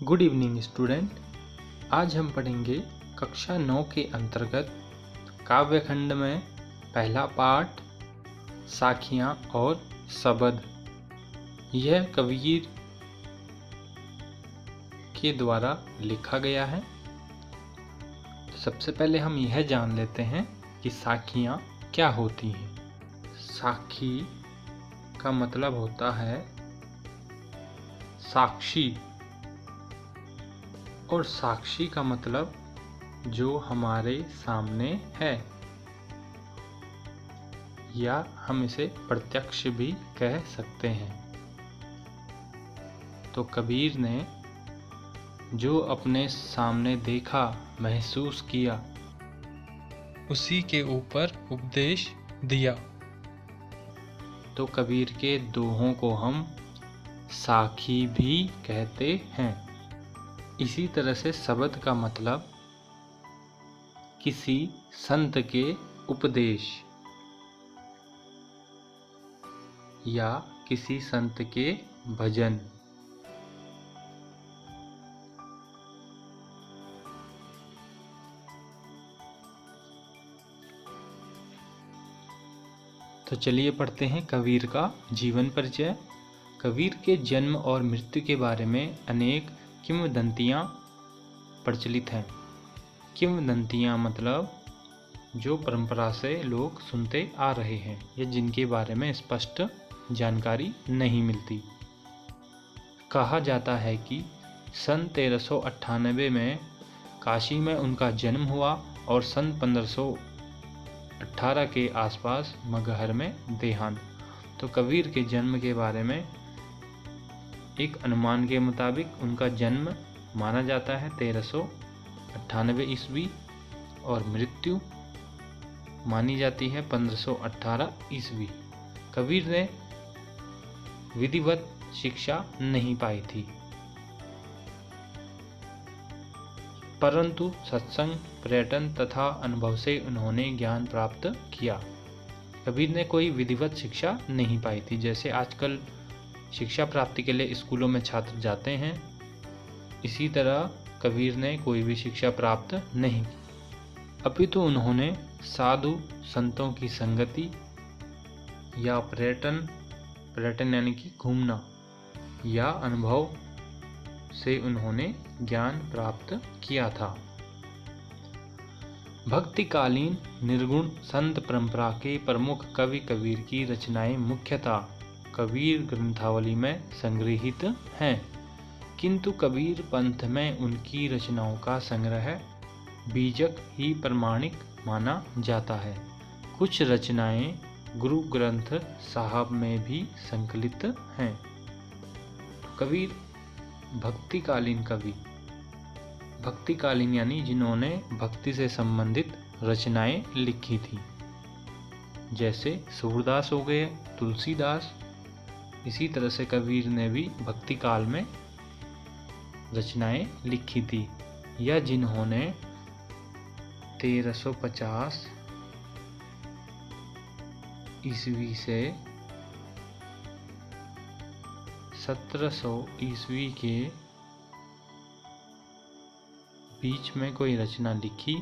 Good evening student. आज हम पढ़ेंगे कक्षा 9 के अंतर्गत काव्यखंड में पहला पाठ साखियाँ और शबद। यह कबीर के द्वारा लिखा गया है। तो सबसे पहले हम यह जान लेते हैं कि साखियाँ क्या होती हैं। साखी का मतलब होता है साक्षी, और साक्षी का मतलब जो हमारे सामने है, या हम इसे प्रत्यक्ष भी कह सकते हैं। तो कबीर ने जो अपने सामने देखा, महसूस किया, उसी के ऊपर उपदेश दिया। तो कबीर के दोहों को हम साखी भी कहते हैं। इसी तरह से शबद का मतलब किसी संत के उपदेश या किसी संत के भजन। तो चलिए पढ़ते हैं कबीर का जीवन परिचय। कबीर के जन्म और मृत्यु के बारे में अनेक किंवदंतियाँ प्रचलित हैं। किंवदंतियाँ मतलब जो परंपरा से लोग सुनते आ रहे हैं या जिनके बारे में स्पष्ट जानकारी नहीं मिलती। कहा जाता है कि सन 1398 में काशी में उनका जन्म हुआ और सन 1518 के आसपास मगहर में देहांत। तो कबीर के जन्म के बारे में एक अनुमान के मुताबिक उनका जन्म माना जाता है 1398 ईस्वी और मृत्यु मानी जाती है 1518 ईस्वी। कबीर ने विधिवत शिक्षा नहीं पाई थी, परंतु सत्संग, पर्यटन तथा अनुभव से उन्होंने ज्ञान प्राप्त किया। कबीर ने कोई विधिवत शिक्षा नहीं पाई थी। जैसे आजकल शिक्षा प्राप्ति के लिए स्कूलों में छात्र जाते हैं, इसी तरह कबीर ने कोई भी शिक्षा प्राप्त नहीं की, अपितु उन्होंने साधु संतों की संगति या पर्यटन यानी कि घूमना या अनुभव से उन्होंने ज्ञान प्राप्त किया था। भक्तिकालीन निर्गुण संत परंपरा के प्रमुख कवि कबीर की रचनाएं मुख्यतः कबीर ग्रंथावली में संग्रहित हैं, किंतु कबीर पंथ में उनकी रचनाओं का संग्रह बीजक ही प्रमाणिक माना जाता है। कुछ रचनाएं गुरु ग्रंथ साहब में भी संकलित हैं। कबीर भक्तिकालीन कवि, भक्तिकालीन यानी जिन्होंने भक्ति से संबंधित रचनाएं लिखी थी, जैसे सूरदास हो गए, तुलसीदास। इसी तरह से कबीर ने भी भक्ति काल में रचनाएं लिखी थी, या जिन्होंने 1350 ईस्वी से 1700 ईस्वी के बीच में कोई रचना लिखी,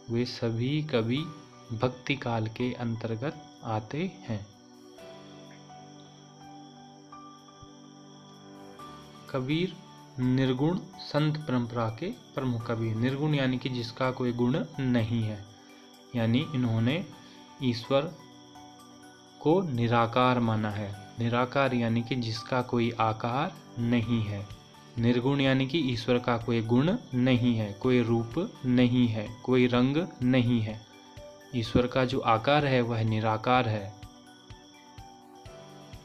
वे सभी कवि भक्ति काल के अंतर्गत आते हैं। कबीर निर्गुण संत परंपरा के प्रमुख कवि। निर्गुण यानी कि जिसका कोई गुण नहीं है, यानी इन्होंने ईश्वर को निराकार माना है। निराकार यानी कि जिसका कोई आकार नहीं है। निर्गुण यानी कि ईश्वर का कोई गुण नहीं है, कोई रूप नहीं है, कोई रंग नहीं है। ईश्वर का जो आकार है वह निराकार है।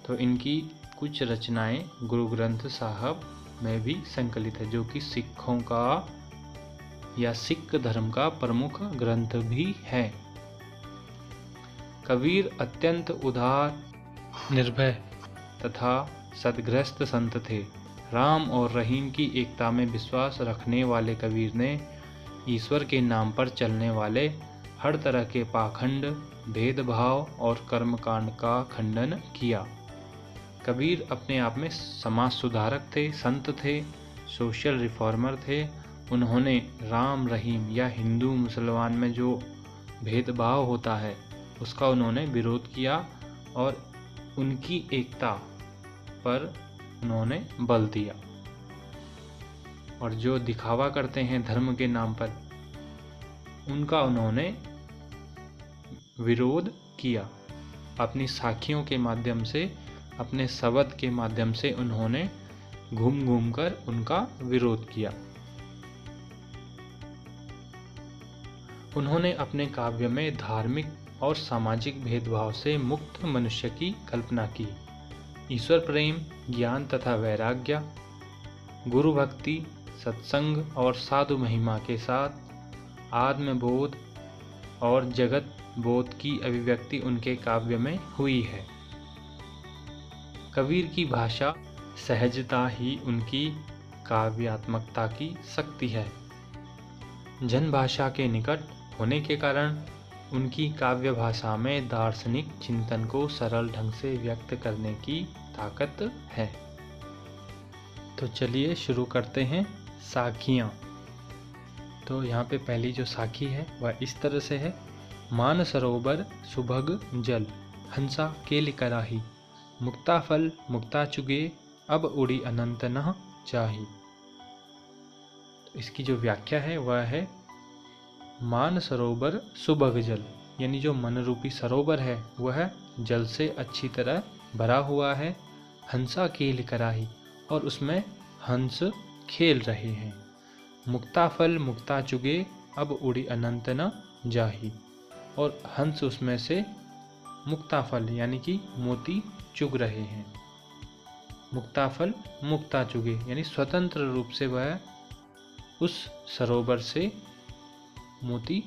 तो इनकी कुछ रचनाएं गुरु ग्रंथ साहब में भी संकलित है, जो कि सिखों का या सिख धर्म का प्रमुख ग्रंथ भी है। कबीर अत्यंत उदार, निर्भय तथा सद्ग्रस्त संत थे। राम और रहीम की एकता में विश्वास रखने वाले कबीर ने ईश्वर के नाम पर चलने वाले हर तरह के पाखंड, भेदभाव और कर्मकांड का खंडन किया। कबीर अपने आप में समाज सुधारक थे, संत थे, सोशल रिफॉर्मर थे। उन्होंने राम रहीम या हिंदू मुसलमान में जो भेदभाव होता है उसका उन्होंने विरोध किया और उनकी एकता पर उन्होंने बल दिया। और जो दिखावा करते हैं धर्म के नाम पर, उनका उन्होंने विरोध किया। अपनी साखियों के माध्यम से, अपने शब्द के माध्यम से उन्होंने घूम घूम कर उनका विरोध किया। उन्होंने अपने काव्य में धार्मिक और सामाजिक भेदभाव से मुक्त मनुष्य की कल्पना की। ईश्वर प्रेम, ज्ञान तथा वैराग्य, गुरु भक्ति, सत्संग और साधु महिमा के साथ आत्मबोध और जगत बोध की अभिव्यक्ति उनके काव्य में हुई है। कबीर की भाषा सहजता ही उनकी काव्यात्मकता की शक्ति है। जनभाषा के निकट होने के कारण उनकी काव्य भाषा में दार्शनिक चिंतन को सरल ढंग से व्यक्त करने की ताकत है। तो चलिए शुरू करते हैं साखियाँ। तो यहाँ पे पहली जो साखी है वह इस तरह से है। मान सरोवर सुभग जल, हंसा केलि कराही, मुक्ता फल मुक्ता चुगे, अब उड़ी अनंत न चाही। तो इसकी जो व्याख्या है वह है, मान सरोवर सुभग जल, यानी जो मन रूपी सरोवर है वह जल से अच्छी तरह भरा हुआ है। हंसा केलि कराही, और उसमें हंस खेल रहे हैं। मुक्ता फल मुक्ता चुगे, अब उड़ी अनंत न जाही, और हंस उसमें से मुक्ता फल यानी कि मोती चुग रहे हैं। मुक्ता फल मुक्ता चुगे यानी स्वतंत्र रूप से वह उस सरोवर से मोती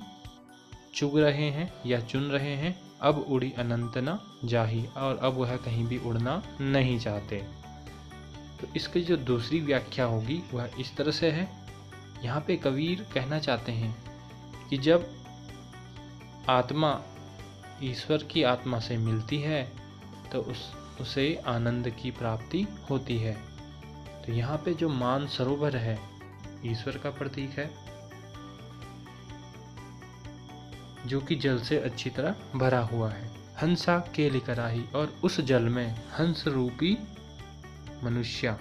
चुग रहे हैं या चुन रहे हैं। अब उड़ी अनंत न जाही, और अब वह कहीं भी उड़ना नहीं चाहते। तो इसकी जो दूसरी व्याख्या होगी वह इस तरह से है। यहाँ पे कबीर कहना चाहते हैं कि जब आत्मा ईश्वर की आत्मा से मिलती है तो उसे आनंद की प्राप्ति होती है। तो यहाँ पे जो मान सरोवर है ईश्वर का प्रतीक है, जो कि जल से अच्छी तरह भरा हुआ है। हंसा केलि कराही, और उस जल में हंस रूपी मनुष्य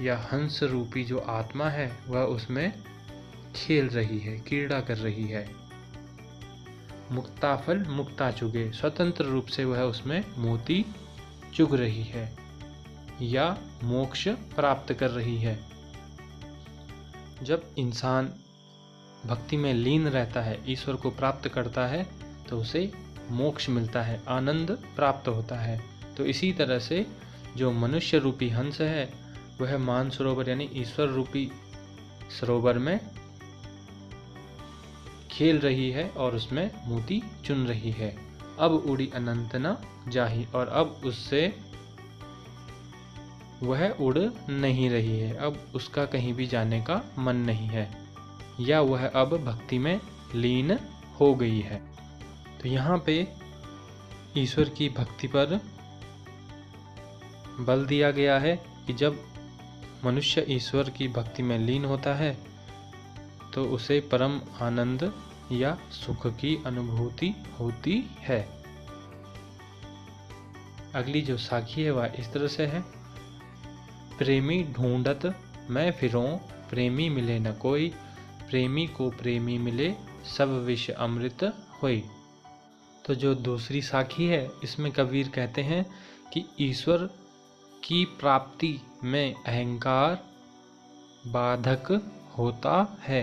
या हंस रूपी जो आत्मा है वह उसमें खेल रही है, क्रीड़ा कर रही है। मुक्ता फल मुक्ता चुगे, स्वतंत्र रूप से वह उसमें मोती चुग रही है या मोक्ष प्राप्त कर रही है। जब इंसान भक्ति में लीन रहता है, ईश्वर को प्राप्त करता है, तो उसे मोक्ष मिलता है, आनंद प्राप्त होता है। तो इसी तरह से जो मनुष्य रूपी हंस है वह मान सरोवर यानी ईश्वर रूपी सरोवर में खेल रही है और उसमें मोती चुन रही है। अब उड़ी अनंत न जाही, और अब उससे वह उड़ नहीं रही है, अब उसका कहीं भी जाने का मन नहीं है, या वह अब भक्ति में लीन हो गई है। तो यहाँ पे ईश्वर की भक्ति पर बल दिया गया है कि जब मनुष्य ईश्वर की भक्ति में लीन होता है तो उसे परम आनंद या सुख की अनुभूति होती है। अगली जो साखी है वह इस तरह से है। प्रेमी ढूंढत मैं फिरूं, प्रेमी मिले न कोई, प्रेमी को प्रेमी मिले, सब विष अमृत होई। तो जो दूसरी साखी है इसमें कबीर कहते हैं कि ईश्वर की प्राप्ति में अहंकार बाधक होता है।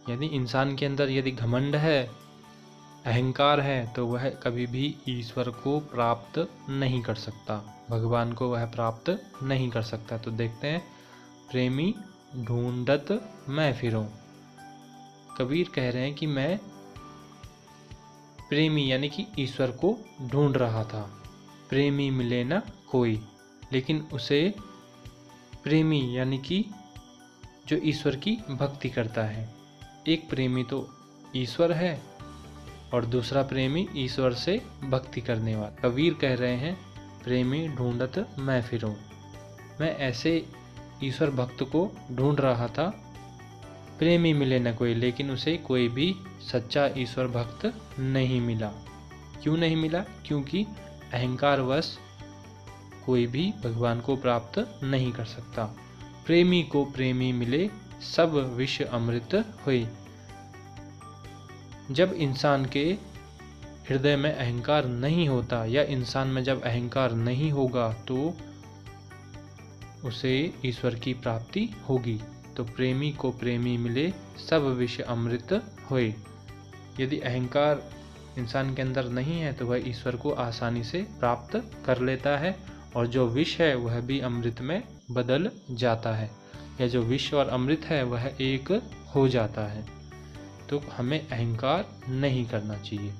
यदि इंसान के अंदर यदि घमंड है, अहंकार है, तो वह कभी भी ईश्वर को प्राप्त नहीं कर सकता, भगवान को वह प्राप्त नहीं कर सकता। तो देखते हैं, प्रेमी ढूंढत मैं फिरूं। कबीर कह रहे हैं कि मैं प्रेमी यानी कि ईश्वर को ढूंढ रहा था, प्रेमी मिले ना कोई, लेकिन उसे प्रेमी यानी कि जो ईश्वर की भक्ति करता है, एक प्रेमी तो ईश्वर है और दूसरा प्रेमी ईश्वर से भक्ति करने वाला। कबीर कह रहे हैं, प्रेमी ढूंढत मैं फिरूं, मैं ऐसे ईश्वर भक्त को ढूंढ रहा था, प्रेमी मिले न कोई, लेकिन उसे कोई भी सच्चा ईश्वर भक्त नहीं मिला। क्यों नहीं मिला? क्योंकि अहंकारवश कोई भी भगवान को प्राप्त नहीं कर सकता। प्रेमी को प्रेमी मिले, सब विष अमृत हुए। जब इंसान के हृदय में अहंकार नहीं होता, या इंसान में जब अहंकार नहीं होगा, तो उसे ईश्वर की प्राप्ति होगी। तो प्रेमी को प्रेमी मिले, सब विष अमृत होए। यदि अहंकार इंसान के अंदर नहीं है तो वह ईश्वर को आसानी से प्राप्त कर लेता है, और जो विष है वह भी अमृत में बदल जाता है, या जो विष और अमृत है वह एक हो जाता है। तो हमें अहंकार नहीं करना चाहिए।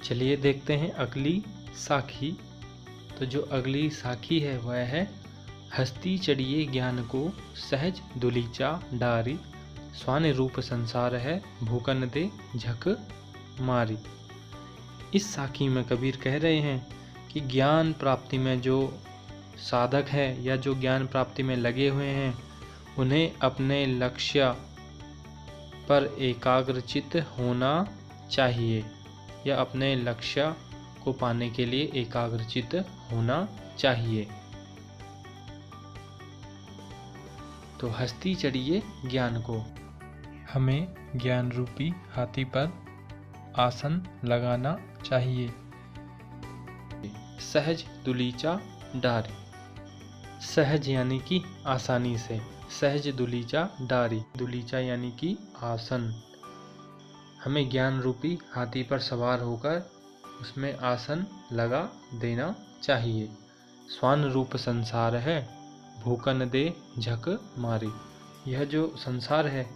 चलिए देखते हैं अगली साखी। तो जो अगली साखी है वह है, हस्ती चढ़िए ज्ञान को सहज दुलीचा डारी, स्वान रूप संसार है भूकन दे झक मारी। इस साखी में कबीर कह रहे हैं कि ज्ञान प्राप्ति में जो साधक है, या जो ज्ञान प्राप्ति में लगे हुए हैं, उन्हें अपने लक्ष्य पर एकाग्रचित होना चाहिए, या अपने लक्ष्य को पाने के लिए एकाग्रचित होना चाहिए। तो हस्ती चढ़िए ज्ञान को, हमें ज्ञान रूपी हाथी पर आसन लगाना चाहिए। सहज दुलीचा डारी, सहज यानी कि आसानी से, सहज दुलीचा डारी, दुलीचा यानी कि आसन। हमें ज्ञान रूपी हाथी पर सवार होकर उसमें आसन लगा देना चाहिए। स्वान रूप संसार है भूकन दे झक मारी। यह जो संसार है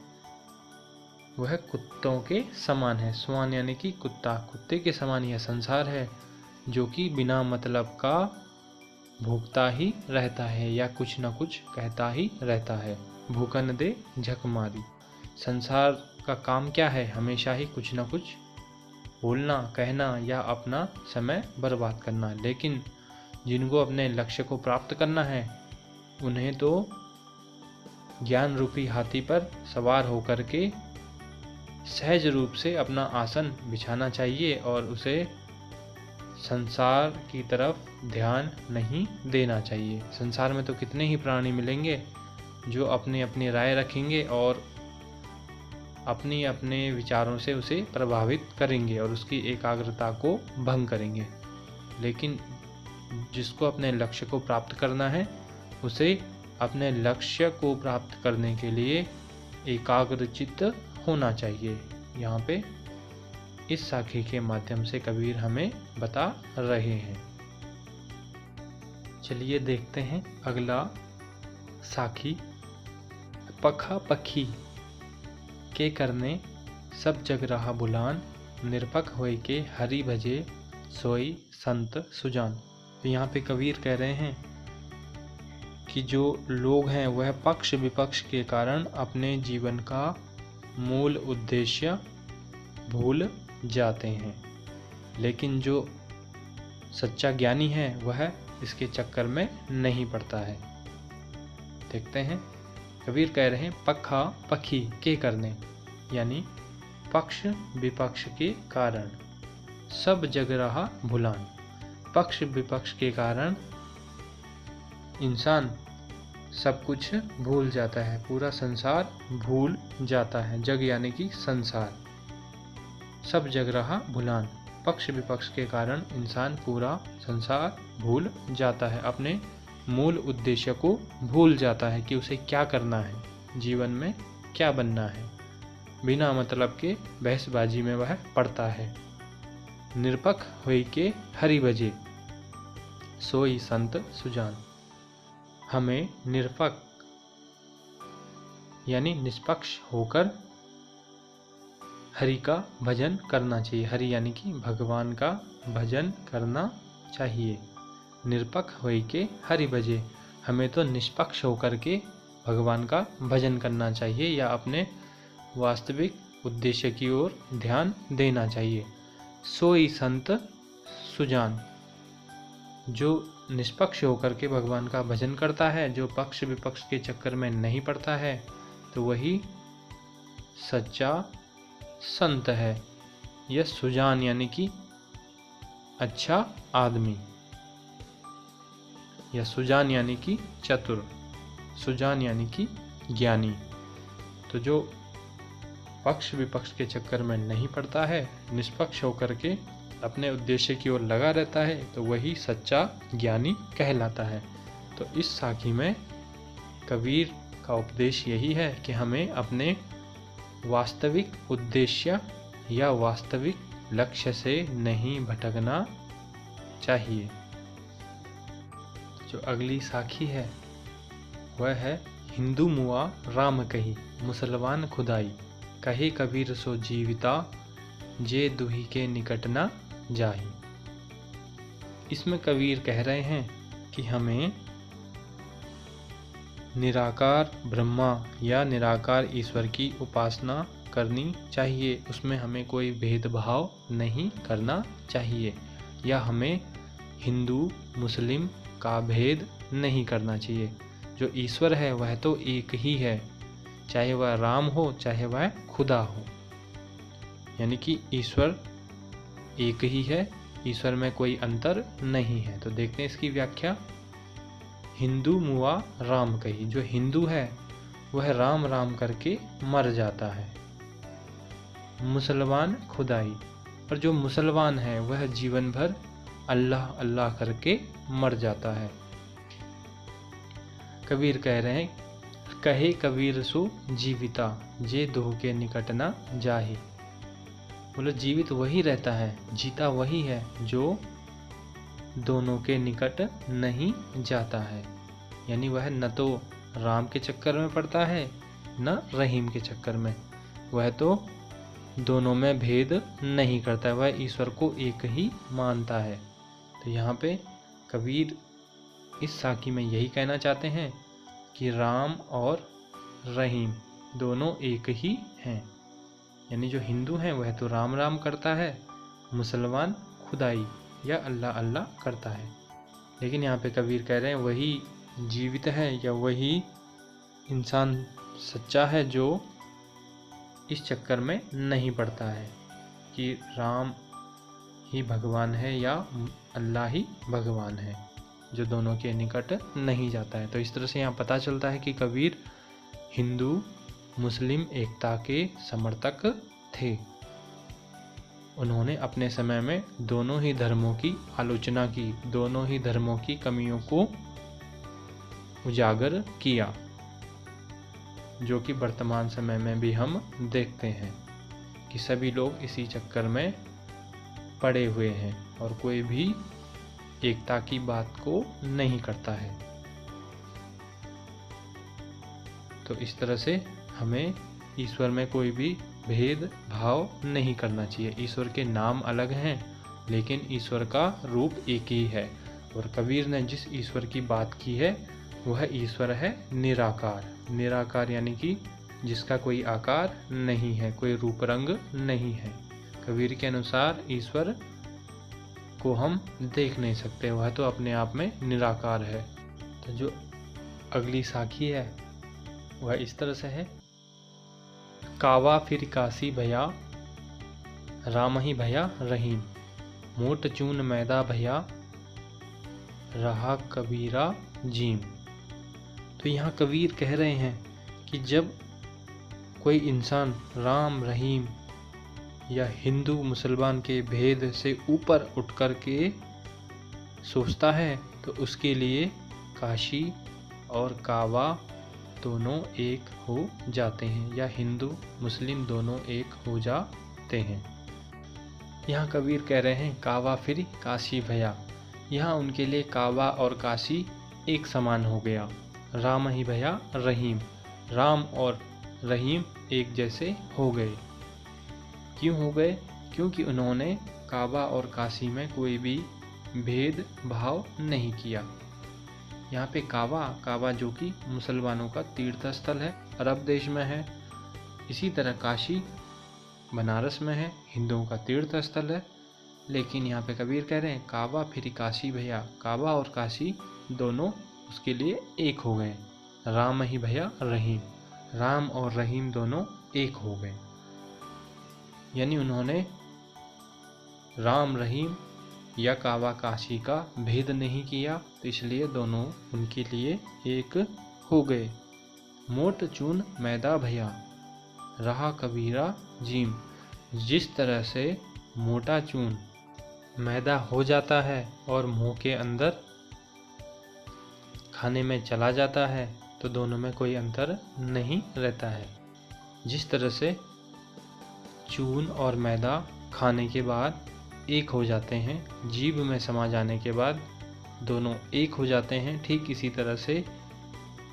वह कुत्तों के समान है। स्वान यानी कि कुत्ता, कुत्ते के समान यह संसार है, जो कि बिना मतलब का भूखता ही रहता है, या कुछ न कुछ कहता ही रहता है। भूकन दे झक मारी, संसार का काम क्या है? हमेशा ही कुछ न कुछ बोलना, कहना, या अपना समय बर्बाद करना। लेकिन जिनको अपने लक्ष्य को प्राप्त करना है, उन्हें तो ज्ञान रूपी हाथी पर सवार होकर के सहज रूप से अपना आसन बिछाना चाहिए, और उसे संसार की तरफ ध्यान नहीं देना चाहिए। संसार में तो कितने ही प्राणी मिलेंगे जो अपनी अपनी राय रखेंगे और अपनी अपने विचारों से उसे प्रभावित करेंगे और उसकी एकाग्रता को भंग करेंगे। लेकिन जिसको अपने लक्ष्य को प्राप्त करना है, उसे अपने लक्ष्य को प्राप्त करने के लिए एकाग्रचित्त होना चाहिए। यहाँ पे इस साखी के माध्यम से कबीर हमें बता रहे हैं। चलिए देखते हैं अगला साखी। पखा पखी के करने सब जग रहा बुलान, निरपक होय के हरि भजे सोई संत सुजान। तो यहाँ पे कबीर कह रहे हैं कि जो लोग हैं वह पक्ष विपक्ष के कारण अपने जीवन का मूल उद्देश्य भूल जाते हैं, लेकिन जो सच्चा ज्ञानी है वह इसके चक्कर में नहीं पड़ता है। देखते हैं, कबीर कह रहे हैं पखा पखी के करने, यानी पक्ष विपक्ष के कारण, सब जग रहा भुलान। पक्ष विपक्ष के कारण इंसान सब कुछ भूल जाता है, पूरा संसार भूल जाता है। जग यानी कि संसार, सब जग रहा भुलान। पक्ष विपक्ष के कारण इंसान पूरा संसार भूल जाता है, अपने मूल उद्देश्य को भूल जाता है कि उसे क्या करना है, जीवन में क्या बनना है। बिना मतलब के बहसबाजी में वह पड़ता है। निरपक होई के हरि भजे सोई संत सुजान। हमें निरपक यानी निष्पक्ष होकर हरि का भजन करना चाहिए। हरि यानी कि भगवान का भजन करना चाहिए। निरपक होई के हरि भजे, हमें तो निष्पक्ष होकर के भगवान का भजन करना चाहिए या अपने वास्तविक उद्देश्य की ओर ध्यान देना चाहिए। सोई संत सुजान, जो निष्पक्ष होकर के भगवान का भजन करता है, जो पक्ष विपक्ष के चक्कर में नहीं पड़ता है, तो वही सच्चा संत है। यह सुजान यानी कि अच्छा आदमी, या सुजान यानी कि चतुर, सुजान यानी कि ज्ञानी। तो जो पक्ष विपक्ष के चक्कर में नहीं पड़ता है, निष्पक्ष होकर के अपने उद्देश्य की ओर लगा रहता है, तो वही सच्चा ज्ञानी कहलाता है। तो इस साखी में कबीर का उपदेश यही है कि हमें अपने वास्तविक उद्देश्य या वास्तविक लक्ष्य से नहीं भटकना चाहिए। जो अगली साखी है वह है हिंदू मुआ राम कही, मुसलमान खुदाई, कहे कबीर सो जीविता, जे दुही के निकट न जाही। इसमें कबीर कह रहे हैं कि हमें निराकार ब्रह्मा या निराकार ईश्वर की उपासना करनी चाहिए, उसमें हमें कोई भेदभाव नहीं करना चाहिए, या हमें हिंदू मुस्लिम का भेद नहीं करना चाहिए। जो ईश्वर है वह तो एक ही है, चाहे वह राम हो चाहे वह खुदा हो, यानी कि ईश्वर एक ही है, ईश्वर में कोई अंतर नहीं है। तो देखते हैं इसकी व्याख्या। हिंदू मुआ राम कही, जो हिंदू है वह राम राम करके मर जाता है। मुसलमान खुदाई, और जो मुसलमान है वह जीवन भर अल्लाह अल्लाह करके मर जाता है। कबीर कह रहे हैं, कहे कबीर सो जीविता, जे दोह के निकट न जाही। बोले जीवित वही रहता है, जीता वही है जो दोनों के निकट नहीं जाता है, यानी वह न तो राम के चक्कर में पड़ता है न रहीम के चक्कर में, वह तो दोनों में भेद नहीं करता है, वह ईश्वर को एक ही मानता है। तो यहाँ पे कबीर इस साखी में यही कहना चाहते हैं कि राम और रहीम दोनों एक ही हैं, यानी जो हिंदू हैं वह तो राम राम करता है, मुसलमान खुदाई या अल्लाह अल्लाह करता है। लेकिन यहाँ पे कबीर कह रहे हैं वही जीवित है या वही इंसान सच्चा है जो इस चक्कर में नहीं पड़ता है कि राम ही भगवान है या अल्लाह ही भगवान है, जो दोनों के निकट नहीं जाता है। तो इस तरह से यहाँ पता चलता है कि कबीर हिंदू मुस्लिम एकता के समर्थक थे। उन्होंने अपने समय में दोनों ही धर्मों की आलोचना की, दोनों ही धर्मों की कमियों को उजागर किया, जो कि वर्तमान समय में भी हम देखते हैं कि सभी लोग इसी चक्कर में पड़े हुए हैं और कोई भी एकता की बात को नहीं करता है। तो इस तरह से हमें ईश्वर में कोई भी भेद भाव नहीं करना चाहिए। ईश्वर के नाम अलग हैं लेकिन ईश्वर का रूप एक ही है। और कबीर ने जिस ईश्वर की बात की है वह ईश्वर है निराकार। निराकार यानी कि जिसका कोई आकार नहीं है, कोई रूप रंग नहीं है। कबीर के अनुसार ईश्वर को हम देख नहीं सकते, वह तो अपने आप में निराकार है। तो जो अगली साखी है वह इस तरह से है, कावा फिर काशी भया, राम ही भया रहीम, मोट चून मैदा भया, रहा कबीरा जीम। तो यहाँ कबीर कह रहे हैं कि जब कोई इंसान राम रहीम या हिंदू मुसलमान के भेद से ऊपर उठ कर के सोचता है तो उसके लिए काशी और कावा दोनों एक हो जाते हैं या हिंदू मुस्लिम दोनों एक हो जाते हैं। यहाँ कबीर कह रहे हैं कावा फिर काशी भया, यहाँ उनके लिए कावा और काशी एक समान हो गया। राम ही भया रहीम, राम और रहीम एक जैसे हो गए। क्यों हो गए? क्योंकि उन्होंने काबा और काशी में कोई भी भेद भाव नहीं किया। यहाँ पे काबा जो कि मुसलमानों का तीर्थ स्थल है, अरब देश में है। इसी तरह काशी बनारस में है, हिंदुओं का तीर्थ स्थल है। लेकिन यहाँ पे कबीर कह रहे हैं काबा फिर काशी भैया, काबा और काशी दोनों उसके लिए एक हो गए। राम ही भैया रहीम, राम और रहीम दोनों एक हो गए। यानी उन्होंने राम रहीम या काबा काशी का भेद नहीं किया, तो इसलिए दोनों उनके लिए एक हो गए। मोट चून मैदा भैया, रहा कबीरा जीम। जिस तरह से मोटा चून मैदा हो जाता है और मुंह के अंदर खाने में चला जाता है, तो दोनों में कोई अंतर नहीं रहता है। जिस तरह से चून और मैदा खाने के बाद एक हो जाते हैं, जीभ में समा जाने के बाद दोनों एक हो जाते हैं, ठीक इसी तरह से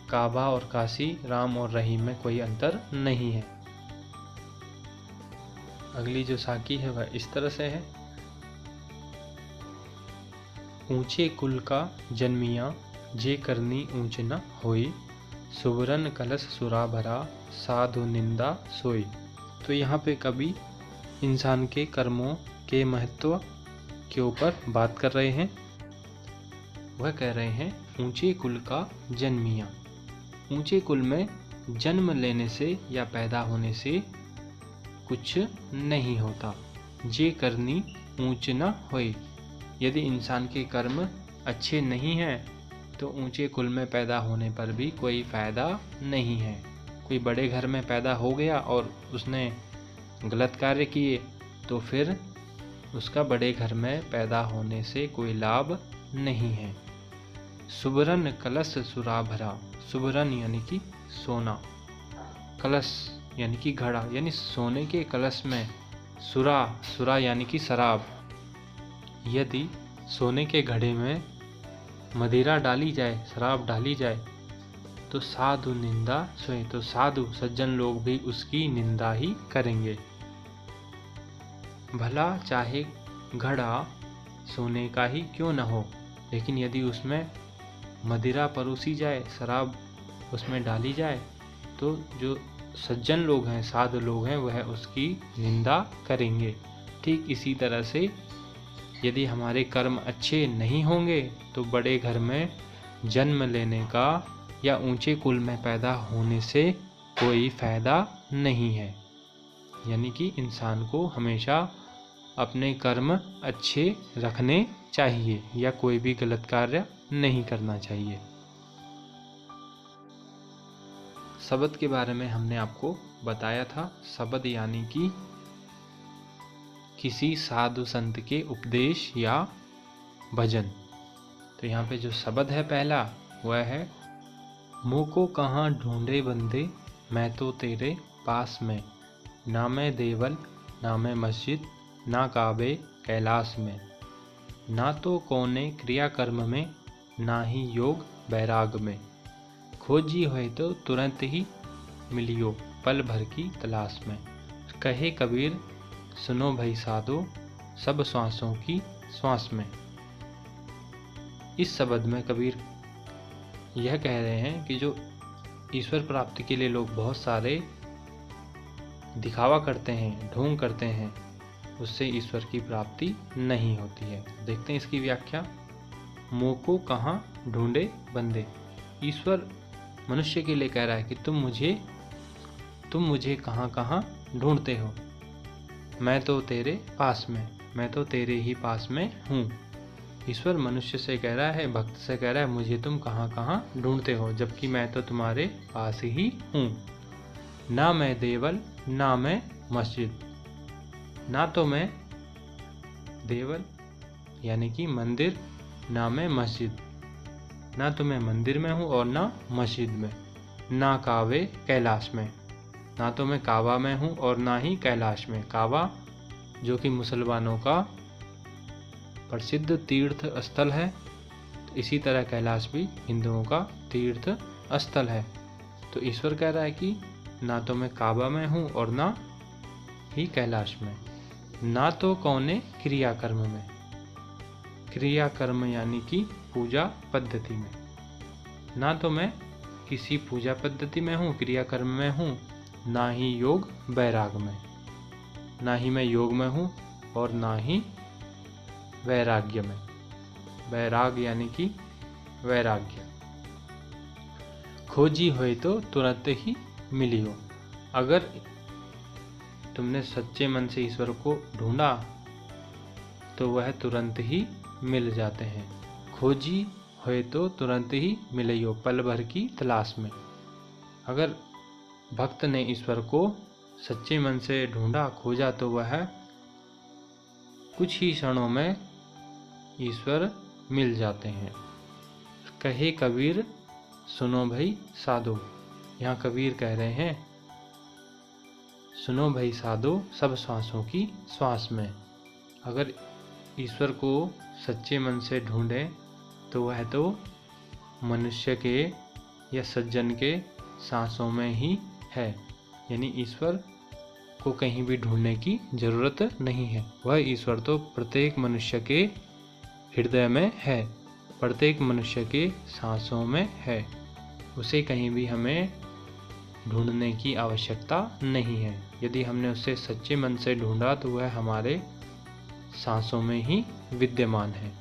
काबा और काशी, राम और रहीम में कोई अंतर नहीं है। अगली जो साकी है वह इस तरह से है। ऊंचे कुल का जन्मिया, जे करनी ऊंच न होई। सुवरन कलश सुरा भरा, साधु निंदा सोई। तो यहाँ पे कवि इंसान के कर्मों के महत्व के ऊपर बात कर रहे हैं। वह कह रहे हैं ऊंचे कुल का जन्मिया। ऊंचे कुल में जन्म लेने से या पैदा होने से कुछ नहीं होता। जे करनी ऊंच न होए। यदि इंसान के कर्म अच्छे नहीं हैं तो ऊंचे कुल में पैदा होने पर भी कोई फ़ायदा नहीं है। कोई बड़े घर में पैदा हो गया और उसने गलत कार्य किए तो फिर उसका बड़े घर में पैदा होने से कोई लाभ नहीं है। सुबरन कलश सुरा भरा। सुबरन यानी कि सोना, कलश यानी कि घड़ा, यानी सोने के कलश में सुरा, सुरा यानी कि शराब। यदि सोने के घड़े में मदिरा डाली जाए, शराब डाली जाए, तो साधु निंदा सोए, तो साधु सज्जन लोग भी उसकी निंदा ही करेंगे। भला चाहे घड़ा सोने का ही क्यों न हो, लेकिन यदि उसमें मदिरा परोसी जाए, शराब उसमें डाली जाए, तो जो सज्जन लोग हैं, साधु लोग हैं, वह उसकी निंदा करेंगे। ठीक इसी तरह से यदि हमारे कर्म अच्छे नहीं होंगे तो बड़े घर में जन्म लेने का या ऊंचे कुल में पैदा होने से कोई फ़ायदा नहीं है। यानी कि इंसान को हमेशा अपने कर्म अच्छे रखने चाहिए या कोई भी गलत कार्य नहीं करना चाहिए। शब्द के बारे में हमने आपको बताया था। शब्द यानी कि किसी साधु संत के उपदेश या भजन। तो यहाँ पे जो शब्द है पहला वह है मुँह को कहाँ ढूंढे बंदे, मैं तो तेरे पास में। ना मैं देवल ना मैं मस्जिद, ना काबे कैलाश में। ना तो कोने क्रियाकर्म में, ना ही योग बैराग में। खोजी हुए तो तुरंत ही मिलियो, पल भर की तलाश में। कहे कबीर सुनो भई साधो, सब श्वासों की श्वास में। इस शब्द में कबीर यह कह रहे हैं कि जो ईश्वर प्राप्ति के लिए लोग बहुत सारे दिखावा करते हैं, ढोंग करते हैं, उससे ईश्वर की प्राप्ति नहीं होती है। देखते हैं इसकी व्याख्या। मुँह को कहाँ ढूंढे बंदे। ईश्वर मनुष्य के लिए कह रहा है कि तुम मुझे कहाँ कहाँ ढूंढते हो। मैं तो तेरे पास में, मैं तो तेरे ही पास में हूँ। ईश्वर मनुष्य से कह रहा है, भक्त से कह रहा है, मुझे तुम कहाँ कहाँ ढूंढते हो, जबकि मैं तो तुम्हारे पास ही हूँ। ना मैं देवल ना मैं मस्जिद। ना तो मैं देवल यानी कि मंदिर, ना मैं मस्जिद। ना तो मैं मंदिर में हूँ और ना मस्जिद में। ना काबे कैलाश में। ना तो मैं काबा में हूँ और ना ही कैलाश में। काबा जो कि मुसलमानों का प्रसिद्ध तीर्थ स्थल है, तो इसी तरह कैलाश भी हिंदुओं का तीर्थ स्थल है। तो ईश्वर कह रहा है कि ना तो मैं काबा में हूँ और ना ही कैलाश में। ना तो कौने क्रियाकर्म में। क्रियाकर्म यानी कि पूजा पद्धति में। ना तो मैं किसी पूजा पद्धति में हूँ, क्रियाकर्म में हूँ, ना ही योग बैराग में। ना ही मैं योग में हूँ और ना ही वैराग्य में। वैराग्य यानी कि वैराग्य। खोजी होए तो तुरंत ही मिलियो। अगर तुमने सच्चे मन से ईश्वर को ढूंढा तो वह तुरंत ही मिल जाते हैं। खोजी होए तो तुरंत ही मिलियो, पल भर की तलाश में। अगर भक्त ने ईश्वर को सच्चे मन से ढूंढा, खोजा, तो वह कुछ ही क्षणों में ईश्वर मिल जाते हैं। कहे कबीर सुनो भाई साधो। यहाँ कबीर कह रहे हैं, सुनो भाई साधो सब श्वासों की श्वास में। अगर ईश्वर को सच्चे मन से ढूंढें तो वह तो मनुष्य के या सज्जन के सांसों में ही है। यानी ईश्वर को कहीं भी ढूंढने की जरूरत नहीं है। वह ईश्वर तो प्रत्येक मनुष्य के हृदय में है, प्रत्येक मनुष्य के सांसों में है। उसे कहीं भी हमें ढूंढने की आवश्यकता नहीं है। यदि हमने उसे सच्चे मन से ढूंढा तो वह हमारे सांसों में ही विद्यमान है।